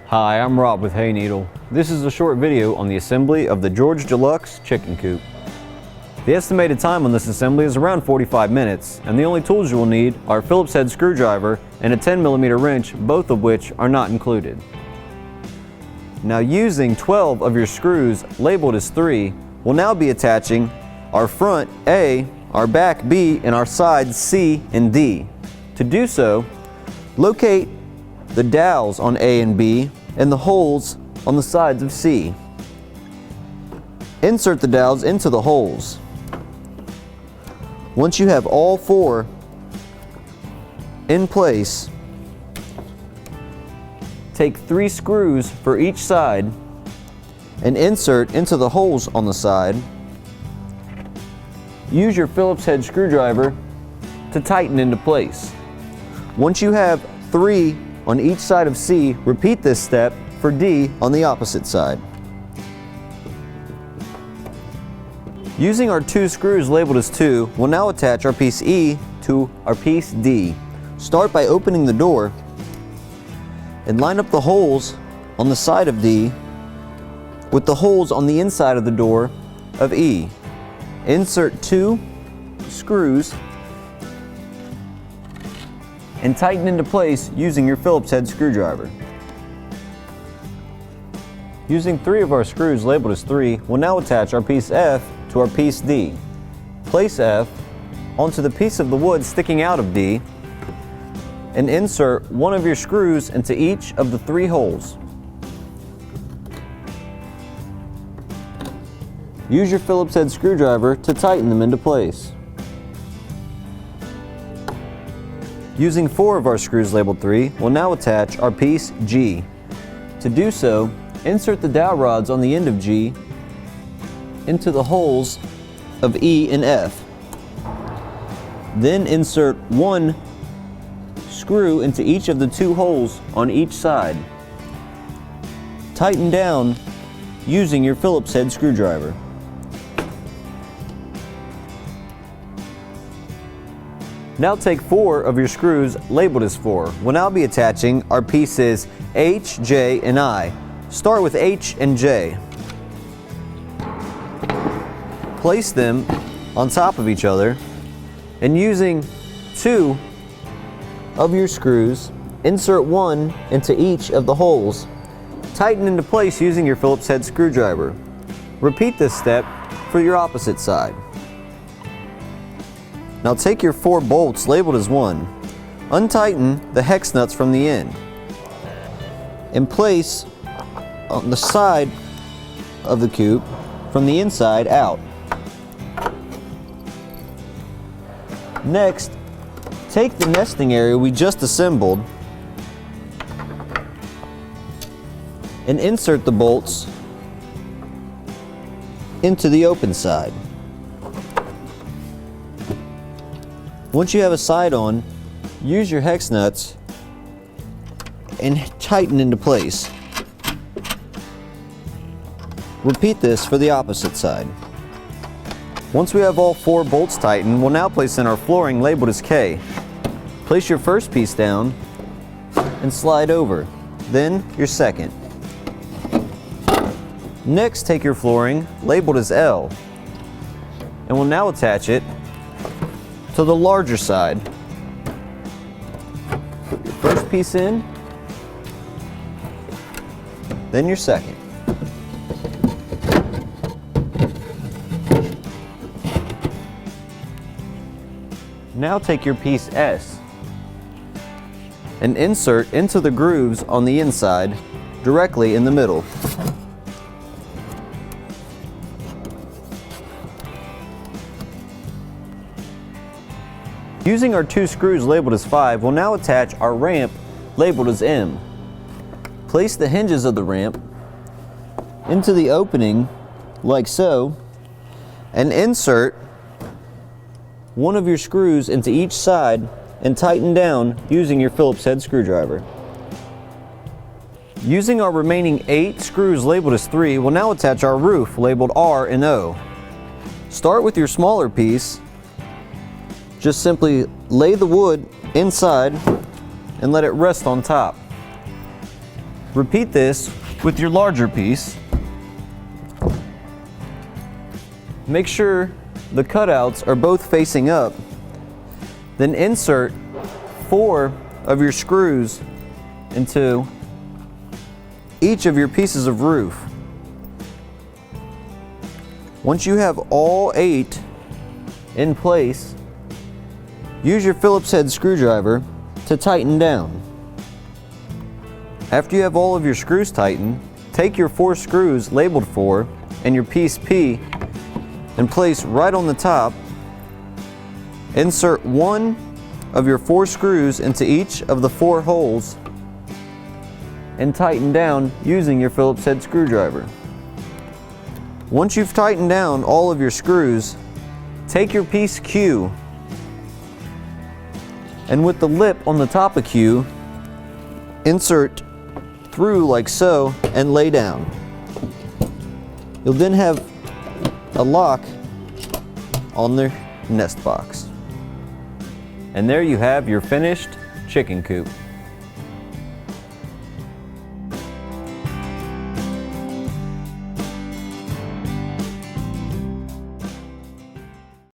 Hi, I'm Rob with Hayneedle. This is a short video on the assembly of the George Deluxe chicken coop. The estimated time on this assembly is around 45 minutes, and the only tools you will need are a Phillips head screwdriver and a 10mm wrench, both of which are not included. Now, using 12 of your screws labeled as 3, we'll now be attaching our front A, our back B, and our sides C and D. To do so, locate the dowels on A and B and the holes on the sides of C. Insert the dowels into the holes. Once you have all 4 in place, take 3 screws for each side and insert into the holes on the side. Use your Phillips head screwdriver to tighten into place. Once you have 3 on each side of C, repeat this step for D on the opposite side. Using our 2 screws labeled as 2, we'll now attach our piece E to our piece D. Start by opening the door and line up the holes on the side of D with the holes on the inside of the door of E. Insert 2 screws and tighten into place using your Phillips head screwdriver. Using 3 of our screws labeled as 3, we'll now attach our piece F to our piece D. Place F onto the piece of the wood sticking out of D and insert 1 of your screws into each of the 3 holes. Use your Phillips head screwdriver to tighten them into place. Using 4 of our screws labeled 3, we'll now attach our piece G. To do so, insert the dowel rods on the end of G into the holes of E and F. Then insert 1 screw into each of the 2 holes on each side. Tighten down using your Phillips head screwdriver. Now take 4 of your screws labeled as 4. We'll now be attaching our pieces H, J, and I. Start with H and J. Place them on top of each other, and using 2 of your screws, insert 1 into each of the holes. Tighten into place using your Phillips head screwdriver. Repeat this step for your opposite side. Now take your 4 bolts labeled as 1. Untighten the hex nuts from the end and place on the side of the coop from the inside out. Next, take the nesting area we just assembled and insert the bolts into the open side. Once you have a side on, use your hex nuts and tighten into place. Repeat this for the opposite side. Once we have all 4 bolts tightened, we'll now place in our flooring labeled as K. Place your first piece down and slide over, then your second. Next, take your flooring labeled as L and we'll now attach it to the larger side. Put your first piece in, then your second. Now take your piece S and insert into the grooves on the inside directly in the middle. Using our 2 screws labeled as 5, we'll now attach our ramp labeled as M. Place the hinges of the ramp into the opening like so and insert 1 of your screws into each side and tighten down using your Phillips head screwdriver. Using our remaining 8 screws labeled as 3, we'll now attach our roof labeled R and O. Start with your smaller piece. Just simply lay the wood inside and let it rest on top. Repeat this with your larger piece. Make sure the cutouts are both facing up. Then insert 4 of your screws into each of your pieces of roof. Once you have all 8 in place, use your Phillips head screwdriver to tighten down. After you have all of your screws tightened, take your 4 screws labeled 4 and your piece P and place right on the top. Insert 1 of your 4 screws into each of the 4 holes and tighten down using your Phillips head screwdriver. Once you've tightened down all of your screws, take your piece Q and with the lip on the top of Q, insert through like so and lay down. You'll then have a lock on the nest box. And there you have your finished chicken coop.